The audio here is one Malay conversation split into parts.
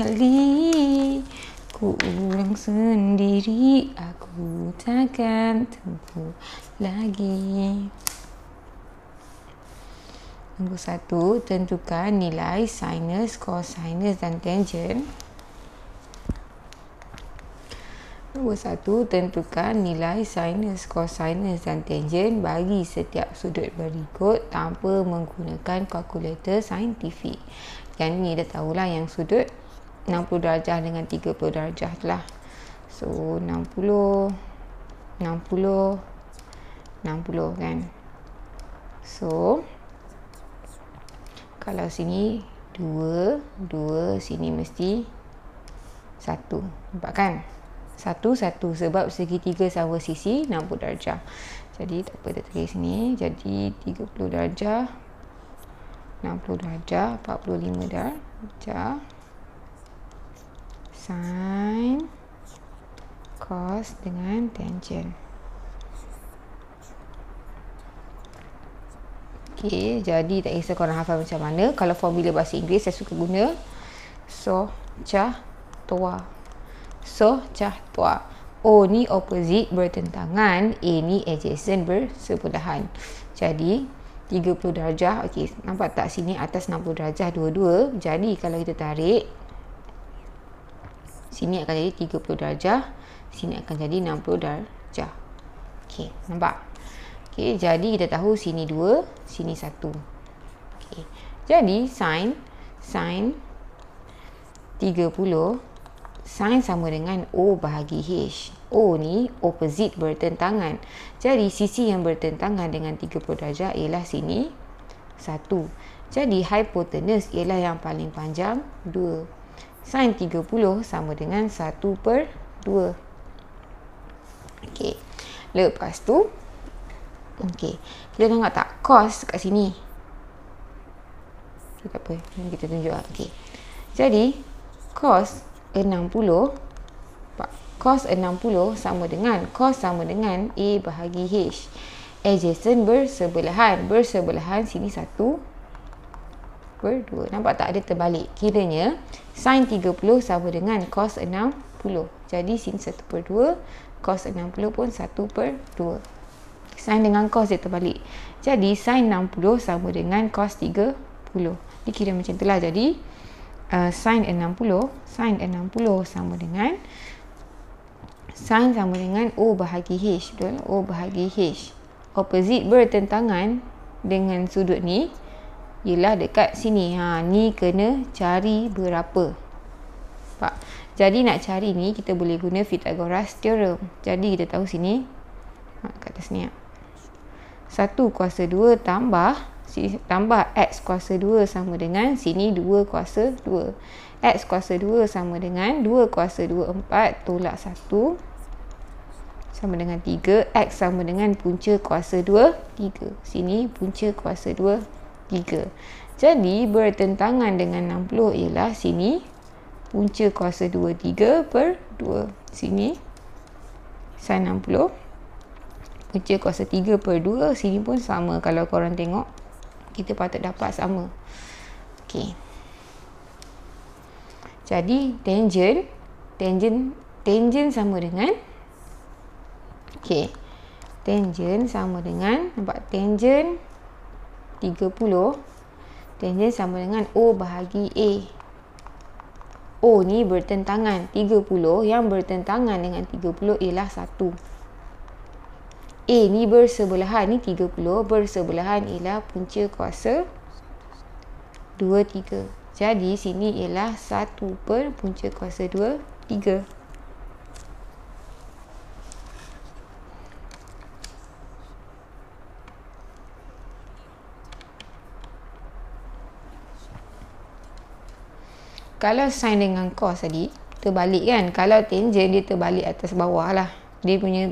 kali ku ulang sendiri, aku takkan tempuh lagi. Nombor 1, tentukan nilai sinus, cosinus dan tangent. Nombor 1, tentukan nilai sinus, cosinus dan tangent bagi setiap sudut berikut tanpa menggunakan kalkulator saintifik. Yang ni dah tahulah yang sudut 60 darjah dengan 30 darjah lah. So 60 kan. So kalau sini 2, sini mesti 1. Nampak kan? 1 sebab segitiga sama sisi 60 darjah. Jadi tak apa, kita tulis sini. Jadi 30 darjah, 60 darjah, 45 darjah. Sin, cos dengan tangent. Okey, jadi tak kisah korang hafal macam mana. Kalau formula bahasa Inggeris saya suka guna so, cah, tua. So, cah, tua. O ni opposite bertentangan, A ni adjacent bersebelahan. Jadi 30 darjah. Okey, nampak tak sini atas 60 darjah dua-dua. Jadi kalau kita tarik, sini akan jadi 30 darjah, sini akan jadi 60 darjah. Okey, nampak? Okey, jadi kita tahu sini 2, sini 1. Okey. Jadi sin 30, sin sama dengan O bahagi H. O ni opposite bertentangan. Jadi sisi yang bertentangan dengan 30 darjah ialah sini 1. Jadi hipotenus ialah yang paling panjang 2. Sin 30 sama dengan 1/2. Okey. Lepas tu okey, kita tengok tak cos kat sini. Okay, tak apa, kita tunjuk. Okey. Jadi cos 60 sama dengan cos sama dengan A bahagi H. Adjacent bersebelahan. Bersebelahan sini 1/2. Nampak tak, ada terbalik. Kiranya sin 30 sama dengan cos 60. Jadi sini 1/2, cos 60 pun 1/2. Sin dengan cos dia terbalik. Jadi sin 60 sama dengan cos 30. Dikira macam itulah. Jadi sin 60 sama dengan sin sama dengan O bahagi H. Betul? O bahagi H. Opposite bertentangan dengan sudut ni ialah dekat sini. Ni kena cari berapa. Nampak? Jadi nak cari ni kita boleh guna Pythagoras theorem. Jadi kita tahu sini kat atas ni 1 kuasa 2 tambah X kuasa 2 sama dengan sini 2 kuasa 2. X kuasa 2 sama dengan 2 kuasa 2 4 tolak 1 sama dengan 3. X sama dengan punca kuasa 2 3. Sini punca kuasa 2 3. Jadi bertentangan dengan 60 ialah sini punca kuasa 2 3/2. Sini sin 60 punca kuasa 3/2. Sini pun sama. Kalau korang tengok, kita patut dapat sama. Okey. Jadi tangent sama dengan tangent sama dengan, nampak, tangent 30, tangent sama dengan O bahagi A. O ni bertentangan. 30 yang bertentangan dengan 30 ialah 1. A ni bersebelahan, ni 30 bersebelahan ialah punca kuasa 2 3. Jadi sini ialah 1 per punca kuasa 2 3. Kalau sin dengan cos tadi terbalik kan. Kalau tangent dia terbalik atas bawah lah. Dia punya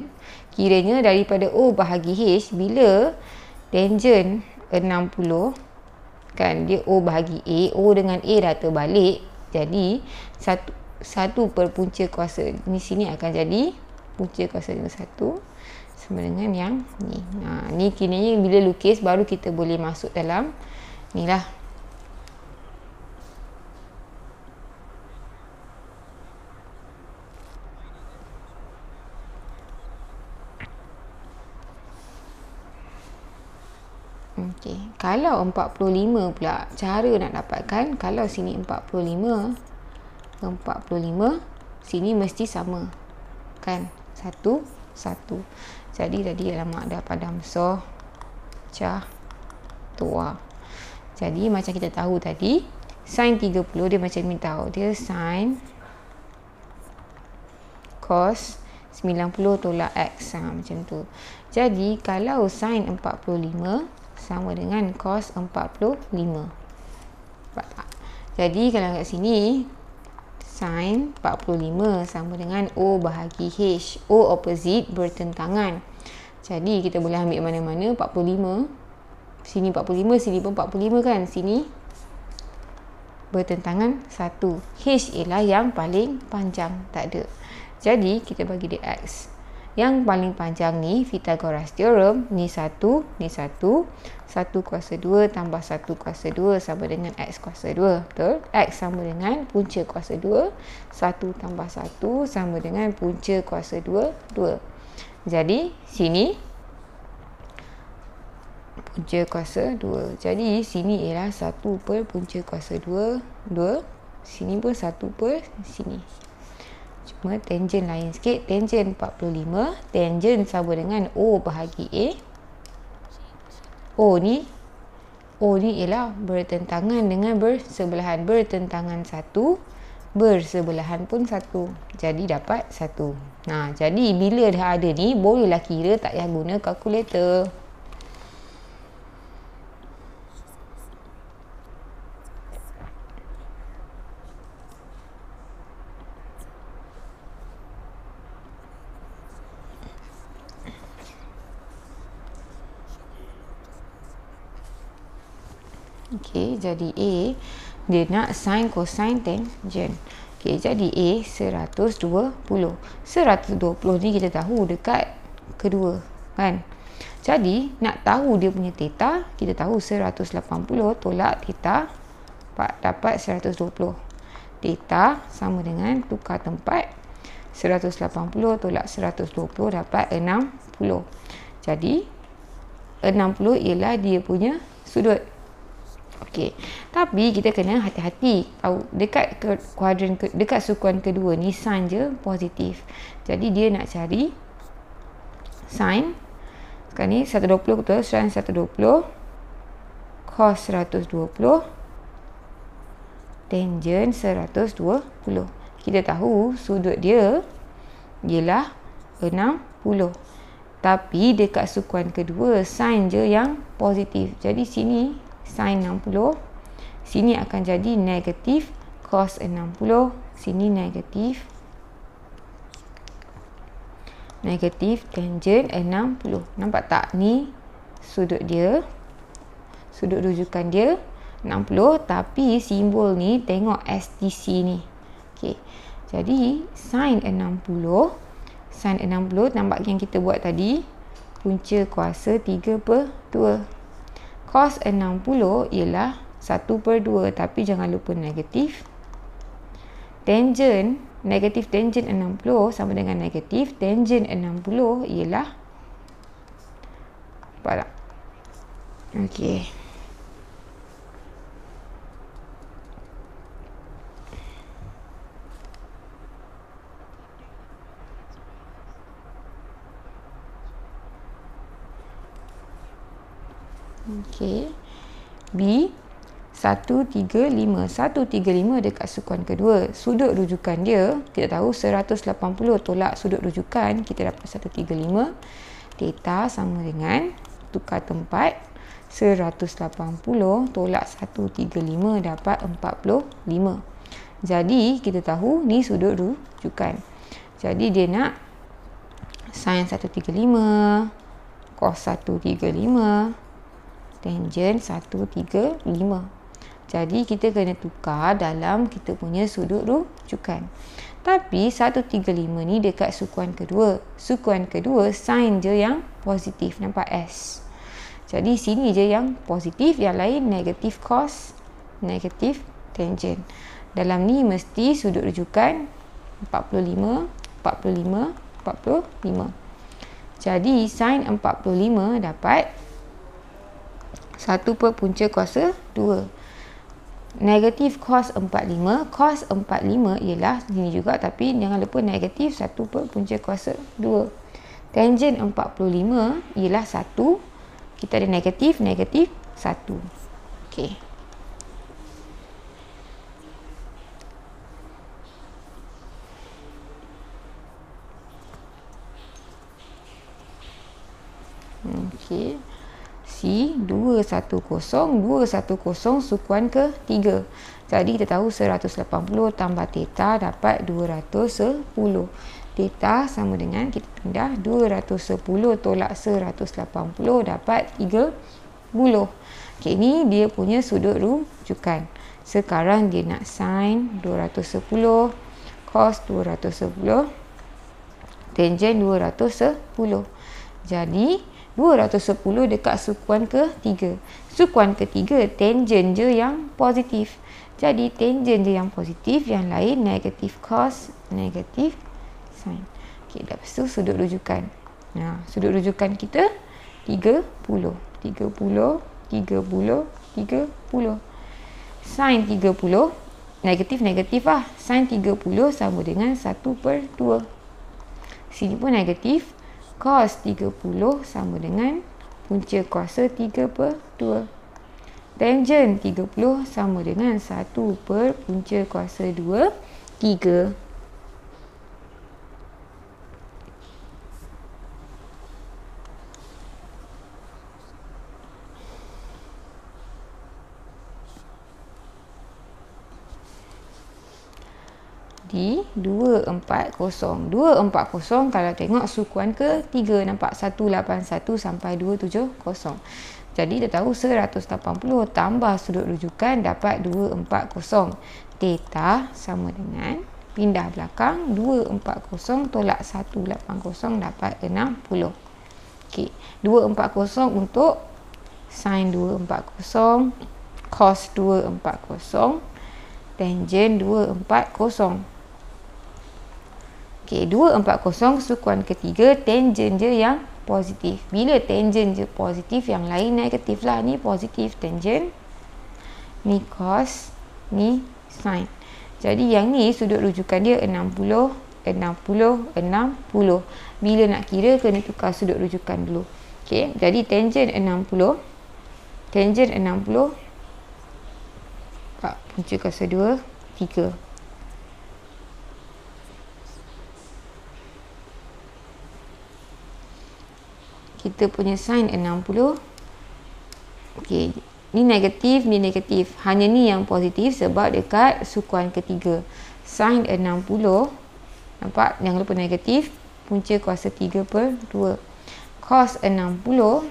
kiranya daripada O bahagi H, bila tangent 60 kan, dia O bahagi A, O dengan A dah terbalik. Jadi 1 per punca kuasa ni sini akan jadi punca kuasa 1 sama dengan yang ni. Ni kiranya bila lukis baru kita boleh masuk dalam ni lah. Okey, kalau 45 pula, cara nak dapatkan, kalau sini 45, sini mesti sama. Kan? 1, 1. Jadi tadi alamak dah padam. So, pecah tua. Jadi macam kita tahu tadi, sin 30 dia macam ni tahu. Dia sin cos 90 tolak X. Macam tu. Jadi kalau sin 45 sama dengan cos 45. Nampak tak? Jadi kalau kat sini sin 45 sama dengan O bahagi H. O opposite bertentangan. Jadi kita boleh ambil mana-mana 45. Sini 45, sini pun 45 kan. Sini bertentangan 1. H ialah yang paling panjang. Tak ada. Jadi kita bagi dia X. Yang paling panjang ni Pythagoras theorem, ni 1, ni 1. 1 kuasa 2 tambah 1 kuasa 2 sama dengan X kuasa 2. Betul? X sama dengan punca kuasa 2. 1 tambah 1 sama dengan punca kuasa 2, 2. Jadi sini punca kuasa 2. Jadi sini ialah 1 per punca kuasa 2, 2. Sini pun 1 per sini. Cuma tangent lain sikit. Tangent 45. Tangent sama dengan O bahagi A. O ni ialah bertentangan dengan bersebelahan. Bertentangan 1. Bersebelahan pun 1. Jadi dapat 1. Nah, jadi bila dah ada ni, bolehlah kira, tak payah guna kalkulator. Okey, jadi A dia nak sin cosine tangent. Okey, jadi A 120. 120 ni kita tahu dekat kedua, kan? Jadi nak tahu dia punya theta, kita tahu 180 tolak theta dapat 120. Theta sama dengan tukar tempat 180 tolak 120 dapat 60. Jadi 60 ialah dia punya sudut. Okey. Tapi kita kena hati-hati. Tahu dekat kuadran dekat sukuan kedua ni sin je positif. Jadi dia nak cari sin. Sekarang ni 120 betul, sin 120 cos 120 tangent 120. Kita tahu sudut dia ialah 60. Tapi dekat sukuan kedua sin je yang positif. Jadi sini sin 60, sini akan jadi negatif cos 60, sini negatif tangent 60. Nampak tak? Ni sudut dia, sudut rujukan dia 60, tapi simbol ni tengok STC ni. Okey. Jadi sin 60 nampak yang kita buat tadi, punca kuasa 3/2. Cos 60 ialah 1/2, tapi jangan lupa negatif. Tangent, negatif tangent 60 sama dengan negatif tangent 60 ialah apa tak? Okey. Okey. B 135. 135 dekat sukuan kedua. Sudut rujukan dia, kita tahu 180 tolak sudut rujukan, kita dapat 135. Theta sama dengan tukar tempat 180 tolak 135 dapat 45. Jadi kita tahu ni sudut rujukan. Jadi dia nak sin 135 cos 135 tangent 135. Jadi kita kena tukar dalam kita punya sudut rujukan. Tapi 135 ni dekat sukuan kedua. Sukuan kedua sin je yang positif. Nampak S. Jadi sini je yang positif, yang lain negatif cos, negatif tangent. Dalam ni mesti sudut rujukan 45, 45, 45. Jadi sin 45 dapat 1 per punca kuasa 2. Negatif cos 45. Cos 45 ialah sini juga, tapi jangan lupa negatif 1 per punca kuasa 2. Tangent 45 ialah 1. Kita ada negatif 1. Okey. Okey. C 210 sukuan ke 3. Jadi kita tahu 180 tambah theta dapat 210. Theta sama dengan kita pindah 210 tolak 180 dapat 30. Okey, ni dia punya sudut rujukan. Sekarang dia nak sin 210, cos 210, tangent 210. Jadi 210 dekat sukuan ke-3. Sukuan ke-3 tangent je yang positif. Jadi tangent je yang positif, yang lain negatif cos, negatif sin. Okey, lepas tu sudut rujukan. Nah, sudut rujukan kita 30. Sin 30 negatif lah. Sin 30 sama dengan 1/2. Sini pun negatif. Cos 30 sama dengan punca kuasa 3/2. Tangent 30 sama dengan 1 per punca kuasa 2, 3. Di 240. 240 kalau tengok sukuan ke-3 nampak 181 sampai 270. Jadi kita tahu 180 tambah sudut rujukan dapat 240. Theta sama dengan pindah belakang 240 tolak 180 dapat 60. Okey, 240 untuk sin 240, cos 240, tangent 240. Okey, 240 sukuan ketiga tangent je yang positif. Bila tangent je positif, yang lain negatif lah. Ni positif tangent, ni cos, ni sin. Jadi yang ni sudut rujukan dia 60, 60, 60. Bila nak kira kena tukar sudut rujukan dulu. Okey, jadi tangent 60, tangent 60 punca kuasa 2, 3. Kita punya sin 60. Okey, ni negatif, ni negatif. Hanya ni yang positif sebab dekat sukuan ketiga. Sin 60, nampak? Jangan lupa negatif, punca kuasa 3/2. Cos 60,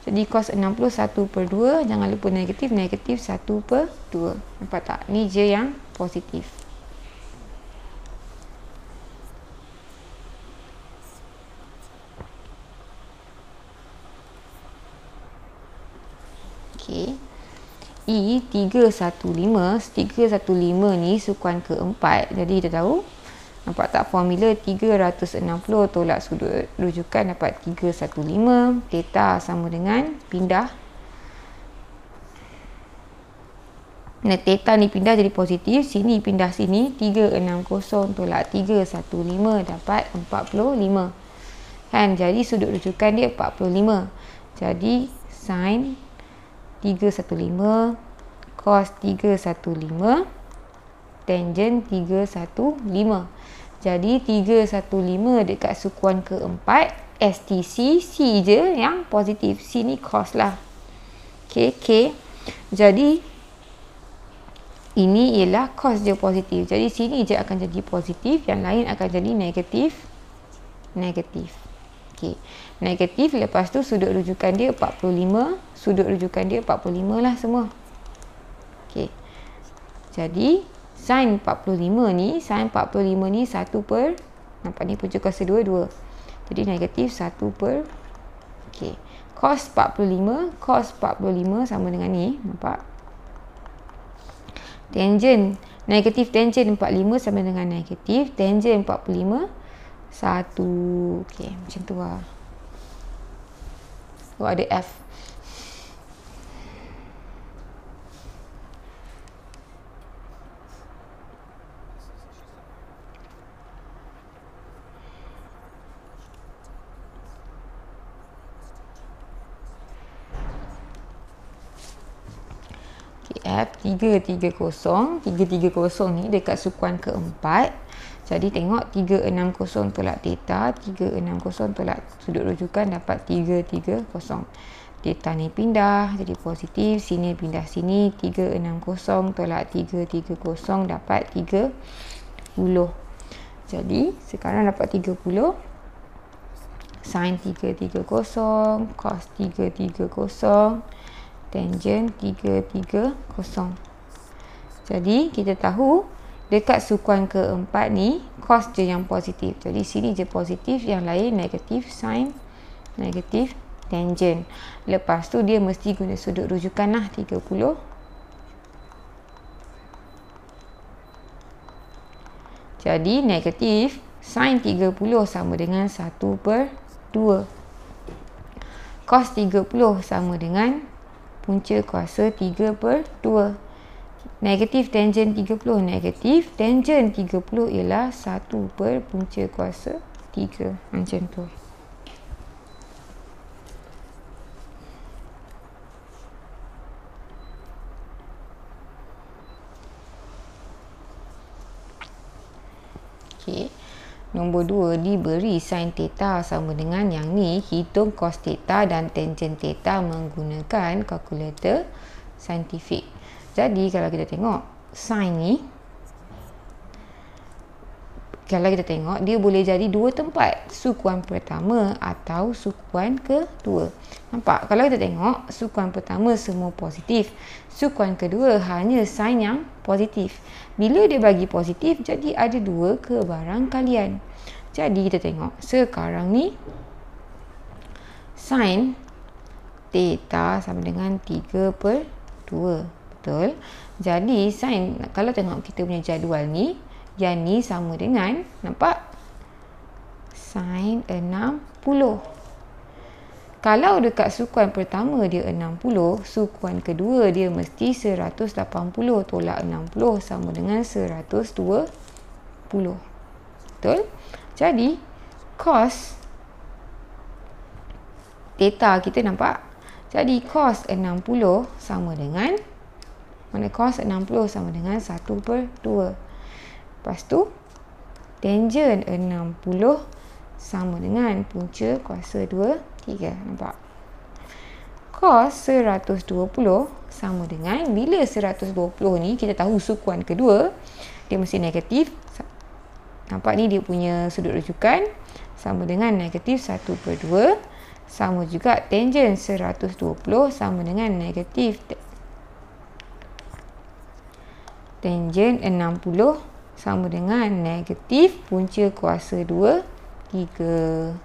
jadi cos 60 1/2. Jangan lupa negatif, negatif 1/2. Nampak tak? Ni je yang positif. Okey. E 315. 315 ni sukuan ke-4. Jadi kita tahu, nampak tak formula 360 tolak sudut rujukan dapat 315. Theta sama dengan pindah. Nah, theta ni pindah jadi positif. Sini pindah sini. 360 tolak 315 dapat 45. Kan? Jadi sudut rujukan dia 45. Jadi sin 315, cos 315, tangent 315. Jadi 315 dekat sukuan ke-4, STC, C je yang positif. C ni cos lah. Okay, K. Jadi ini ialah cos je positif. Jadi sini je akan jadi positif, yang lain akan jadi negatif. Negatif. Okey. Negatif, lepas tu sudut rujukan dia 45. Sudut rujukan dia 45 lah semua. Okey. Jadi sin 45 ni, sin 45 ni 1 per, nampak ni punca kuasa 2, 2. Jadi negatif 1 per. Okey. Cos 45, cos 45 sama dengan ni, nampak? Tangent, negatif tangent 45 sama dengan negatif tangent 45 1. Okey, macam tu lah. Oh, ada F. F 330 ni dekat sukuan keempat. Jadi tengok 360 tolak theta, 360 tolak sudut rujukan dapat 330. Theta ni pindah jadi positif, sini pindah sini, 360 tolak 330 dapat 30. Jadi sekarang dapat 30 sin 330 cos 330 tangent 330. Jadi kita tahu dekat sukuan keempat ni cos je yang positif. Jadi sini je positif, yang lain negatif sin, negatif tangent. Lepas tu dia mesti guna sudut rujukan lah 30. Jadi negatif sin 30 sama dengan 1/2. Cos 30 sama dengan punca kuasa 3/2. Negatif tangent 30, negatif tangent 30 ialah 1 per punca kuasa 3. Macam tu. Okey. Nombor 2, diberi sin theta sama dengan yang ni. Hitung cos theta dan tangent theta menggunakan kalkulator saintifik. Jadi kalau kita tengok sin ni, kalau kita tengok dia boleh jadi dua tempat, sukuan pertama atau sukuan kedua. Nampak? Kalau kita tengok sukuan pertama semua positif, sukuan kedua hanya sin yang positif. Bila dia bagi positif, jadi ada dua kebarangkalian. Jadi kita tengok sekarang ni sin theta sama dengan 3/2. Betul? Jadi sin, kalau tengok kita punya jadual ni, yang ni sama dengan, nampak? Sin 60. Kalau dekat sukuan pertama dia 60, sukuan kedua dia mesti 180. Tolak 60 sama dengan 120. Betul? Jadi cos theta kita nampak. Jadi cos 60 sama dengan, mana cos 60 sama dengan 1/2. Lepas tu tangent 60 sama dengan punca kuasa 2, 3. Nampak? Cos 120 sama dengan, bila 120 ni kita tahu sukuan kedua dia mesti negatif. Nampak ni dia punya sudut rujukan sama dengan negatif 1/2. Sama juga tangent 120 sama dengan negatif tangent 60 sama dengan negatif punca kuasa 2, 3.